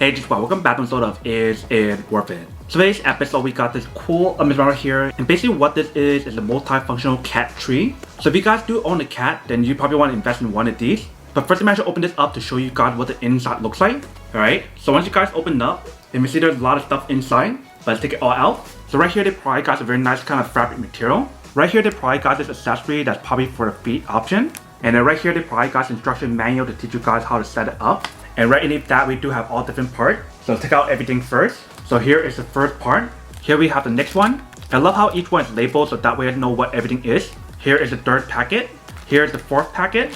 Hey, just welcome back to episode of Is It Worth It? So today's episode we got this cool right here, and basically what this is a multifunctional cat tree. So if you guys do own a cat, then you probably want to invest in one of these. But first I'm going to open this up to show you guys what the inside looks like. Alright, so once you guys open it up, you can see there's a lot of stuff inside, but let's take it all out. So right here they probably got a very nice kind of fabric material. Right here they probably got this accessory that's probably for the feet option. And then right here they probably got an instruction manual to teach you guys how to set it up. And right underneath that we do have all different parts. So let's take out everything first. So here is the first part. Here we have the next one. I love how each one is labeled so that way I know what everything is. Here is the third packet. Here is the fourth packet.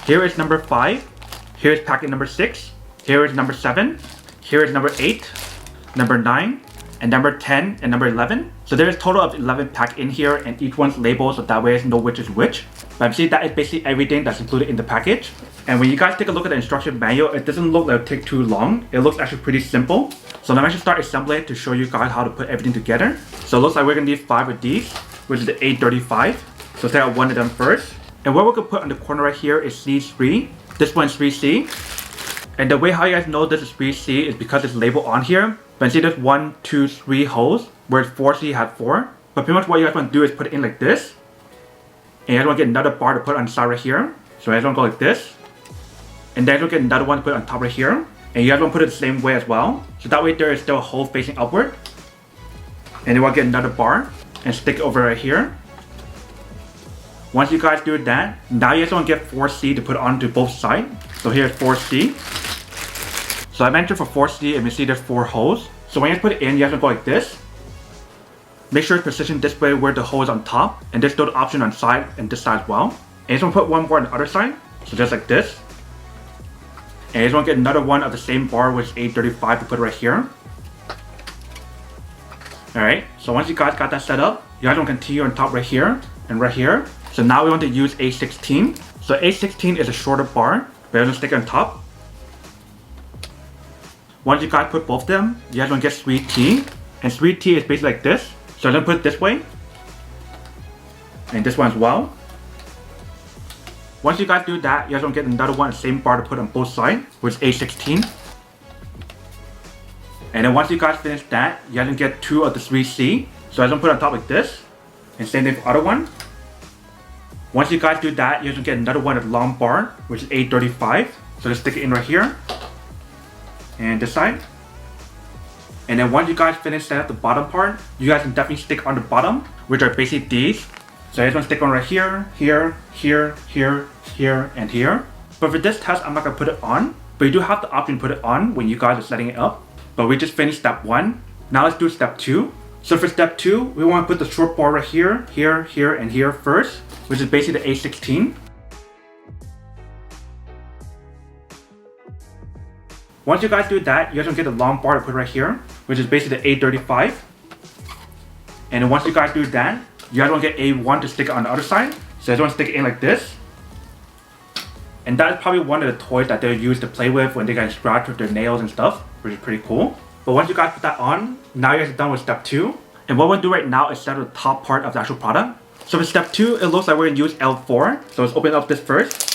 Here is number 5. Here is packet number 6. Here is number 7. Here is number 8, number 9, and number 10 and number 11. So there is a total of 11 packs in here, and each one's labeled so that way I know which is which. But you see that is basically everything that's included in the package. And when you guys take a look at the instruction manual, it doesn't look like it'll take too long. It looks actually pretty simple. So let me actually start assembling to show you guys how to put everything together. So it looks like we're gonna need 5 of these, which is the A35. So take out one of them first. And what we're gonna put on the corner right here is C3. This one's 3C. And the way how you guys know this is 3C is because it's labeled on here. But you see there's 1, 2, 3 holes, whereas 4C had 4. But pretty much what you guys want to do is put it in like this. And you guys want to get another bar to put on the side right here. So you guys want to go like this. And then you'll get another one to put on top right here. And you guys want to put it the same way as well. So that way there is still a hole facing upward. And you want to get another bar and stick it over right here. Once you guys do that, now you guys want to get 4C to put onto both sides. So here's 4C. So I mentioned for 4C, and you see there's 4 holes. So when you guys put it in, you guys want to go like this. Make sure it's positioned this way where the hole is on top. And there's still the option on side and this side as well. And you just want to put one more on the other side. So just like this. And you just want to get another one of the same bar, which is A35, to put right here. Alright, so once you guys got that set up, you guys want to continue on top right here and right here. So now we want to use A16. So A16 is a shorter bar. We're going to stick it on top. Once you guys put both of them, you guys want to get 3T. And 3T is basically like this. So I'm going to put it this way. And this one as well. Once you guys do that, you guys want to get another one, the same bar to put on both sides, which is A16. And then once you guys finish that, you guys want to get 2 of the 3C. So I'm going to put it on top like this. And same thing for the other one. Once you guys do that, you guys want to get another one of the long bar, which is A35. So just stick it in right here. And this side. And then once you guys finish setting up the bottom part, you guys can definitely stick on the bottom, which are basically these. So I just want to stick on right here, here, here, here, here, and here. But for this test, I'm not going to put it on. But you do have the option to put it on when you guys are setting it up. But we just finished step 1. Now let's do step 2. So for step 2, we want to put the short bar right here, here, here, and here first, which is basically the A16. Once you guys do that, you guys want to get the long bar to put right here, which is basically the A35. And then once you guys do that, you guys want to get A1 to stick it on the other side. So you guys want to stick it in like this. And that is probably one of the toys that they'll use to play with when they get scratched with their nails and stuff, which is pretty cool. But once you guys put that on, now you guys are done with step 2. And what we're going to do right now is set up the top part of the actual product. So for step 2, it looks like we're going to use L4. So let's open up this first.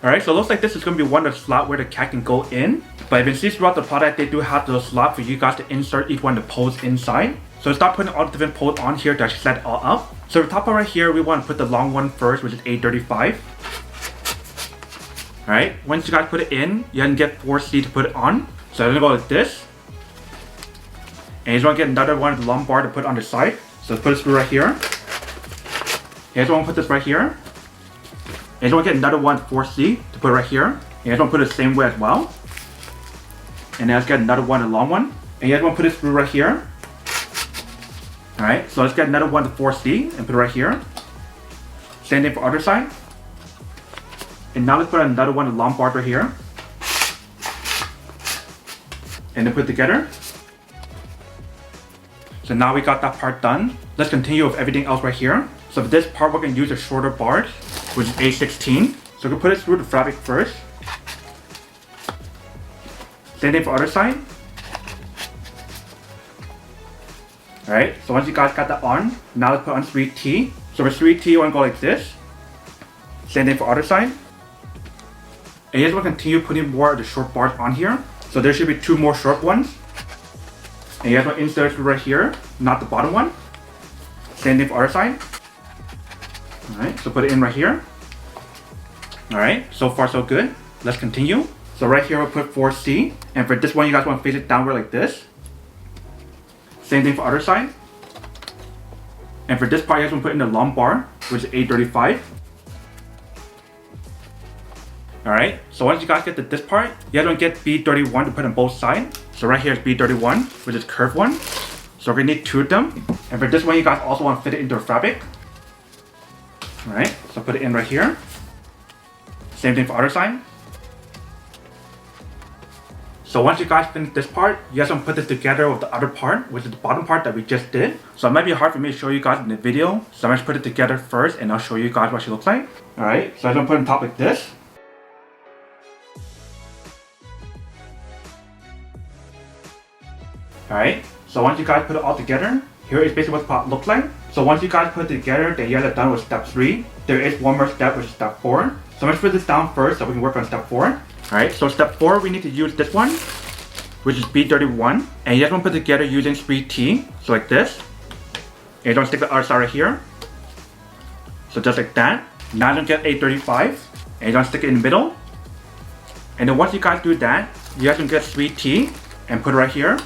Alright, so it looks like this is going to be one of the slots where the cat can go in. But if you see throughout the product, they do have those slots for you guys to insert each one of the poles inside. So start putting all the different poles on here to actually set it all up. So the top part right here, we want to put the long one first, which is A35. Alright, once you guys put it in, you can get 4C to put it on. So I'm going to go like this. And you just want to get another one of the long bar to put on the side. So let's put it through right here. You guys want to put this right here. And you just want to get another one 4C to put right here. And you guys want to put it the same way as well. And then let's get another one, a long one. And you guys want to put this through right here. Alright, so let's get another one to 4C and put it right here. Same thing for other side. And now let's put another one, a long bar right here. And then put it together. So now we got that part done. Let's continue with everything else right here. So for this part, we're going to use a shorter bars, which is A16. So we're going to put it through the fabric first. Same thing for other side. Alright, so once you guys got that on, now let's put on 3T. So for 3T, you want to go like this. Same thing for other side. And you just want to continue putting more of the short bars on here. So there should be 2 more short ones. And you guys want to insert it right here, not the bottom one. Same thing for other side. Alright, so put it in right here. Alright, so far so good. Let's continue. So right here we'll put 4C. And for this one you guys want to face it downward like this. Same thing for other side. And for this part you guys want to put in the long bar, which is 835. Alright, so once you guys get to this part, you guys want to get B31 to put on both sides. So right here is B31, which is curved one. So we're going to need 2 of them. And for this one you guys also want to fit it into a fabric. Alright, so put it in right here. Same thing for other side. So once you guys finish this part, you guys want to put this together with the other part, which is the bottom part that we just did. So it might be hard for me to show you guys in the video. So I'm going to put it together first and I'll show you guys what she looks like. Alright, so I'm going to put it on top like this. Alright, so once you guys put it all together, here is basically what the pot looks like. So once you guys put it together, then you guys are done with step 3. There is one more step, which is step 4. So let's put this down first so we can work on step 4. Alright, so step 4, we need to use this one, which is B31. And you guys want to put it together using 3T, so like this. And you don't stick the other side right here. So just like that. Now you get 835. And you don't stick it in the middle. And then once you guys do that, you guys can get 3T and put it right here.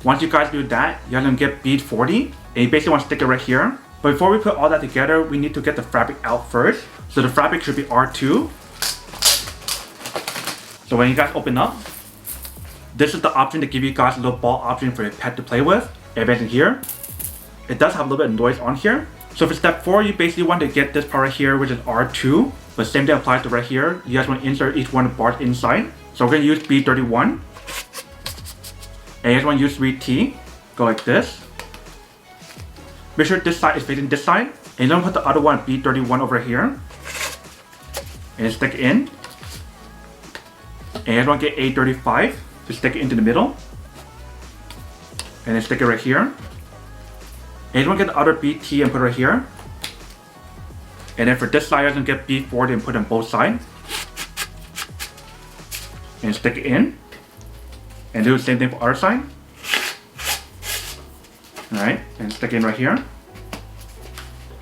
Once you guys do that, you guys can get bead 40, and you basically want to stick it right here. But before we put all that together, we need to get the fabric out first. So the fabric should be R2. So when you guys open up, this is the option to give you guys a little ball option for your pet to play with. Everything here. It does have a little bit of noise on here. So for step 4, you basically want to get this part right here, which is R2. But same thing applies to right here. You guys want to insert each one of the bars inside. So we're going to use B31. And you guys want to use 3T, go like this. Make sure this side is facing this side. And then put the other one, B31 over here. And stick it in. And you guys want to get 835 to stick it into the middle. And then stick it right here. And you want to get the other BT and put it right here. And then for this side, you guys want to get B40 and put it on both sides. And stick it in. And do the same thing for other side. Alright, and stick it in right here.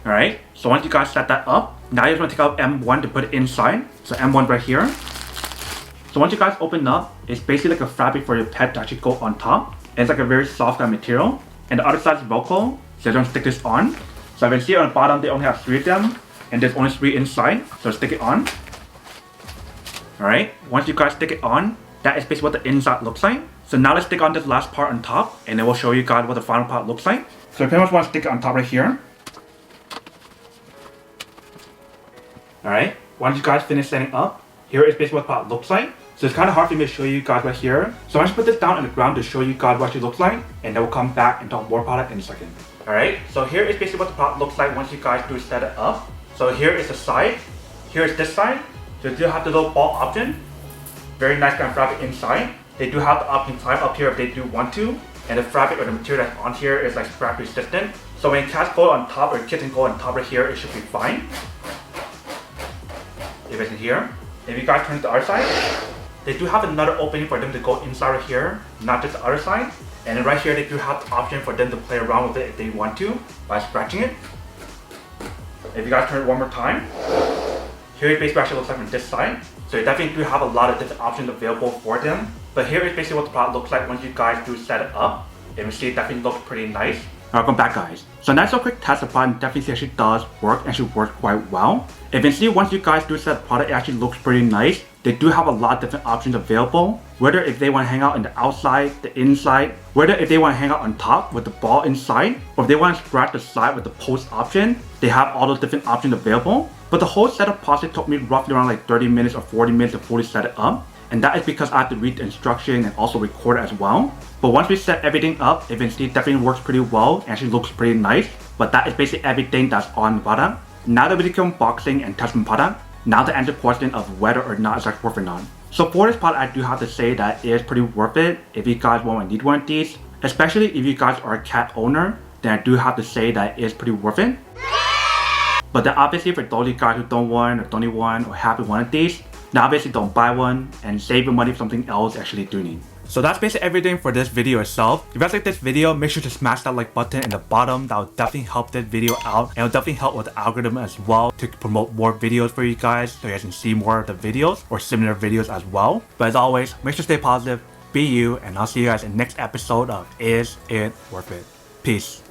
Alright, so once you guys set that up, now you just want to take out M1 to put it inside. So M1 right here. So once you guys open up, it's basically like a fabric for your pet to actually go on top. And it's like a very soft kind of material. And the other side is Velcro, so you're going to stick this on. So you can see on the bottom, they only have 3 of them. And there's only 3 inside, so stick it on. Alright, once you guys stick it on, that is basically what the inside looks like. So now let's stick on this last part on top, and then we'll show you guys what the final part looks like. So you pretty much want to stick it on top right here. Alright, once you guys finish setting up, here is basically what the part looks like. So it's kind of hard for me to show you guys right here. So I'm just put this down on the ground to show you guys what it looks like, and then we'll come back and talk more about it in a second. Alright, so here is basically what the pot looks like once you guys do set it up. So here is the side, here is this side. So you do have the little ball option. Very nice kind of fabric inside. They do have the option climb up here if they do want to. And the fabric or the material that's on here is like scratch resistant. So when cats go on top or kittens go on top right here, it should be fine. If it's in here. If you guys turn to the other side, they do have another opening for them to go inside right here, not just the other side. And then right here they do have the option for them to play around with it if they want to by scratching it. If you guys turn it one more time, here it basically actually looks like from this side. So you definitely do have a lot of different options available for them. But here is basically what the product looks like once you guys do set it up. And you see it definitely looks pretty nice. Welcome back guys. So that's a quick test. The product definitely actually does work and should work quite well. If you see once you guys do set the product, it actually looks pretty nice. They do have a lot of different options available. Whether if they want to hang out in the outside, the inside, whether if they want to hang out on top with the ball inside, or if they want to scratch the side with the post option, they have all those different options available. But the whole setup process took me roughly around like 30 minutes or 40 minutes to fully set it up. And that is because I have to read the instruction and also record it as well. But once we set everything up, it definitely works pretty well and actually looks pretty nice. But that is basically everything that's on the product. Now that we can unboxing and testing the product, now to answer the question of whether or not it's actually worth it or not. So for this product, I do have to say that it is pretty worth it if you guys want to need one of these. Especially if you guys are a cat owner, then I do have to say that it is pretty worth it. But then obviously for those of you guys who don't want or don't need one or have one of these, Now basically don't buy one and save your money for something else you actually do need. So that's basically everything for this video itself. If you guys like this video, make sure to smash that like button in the bottom. That will definitely help this video out, and it'll definitely help with the algorithm as well to promote more videos for you guys so you guys can see more of the videos or similar videos as well. But as always, make sure to stay positive, be you, and I'll see you guys in the next episode of Is It Worth It? Peace.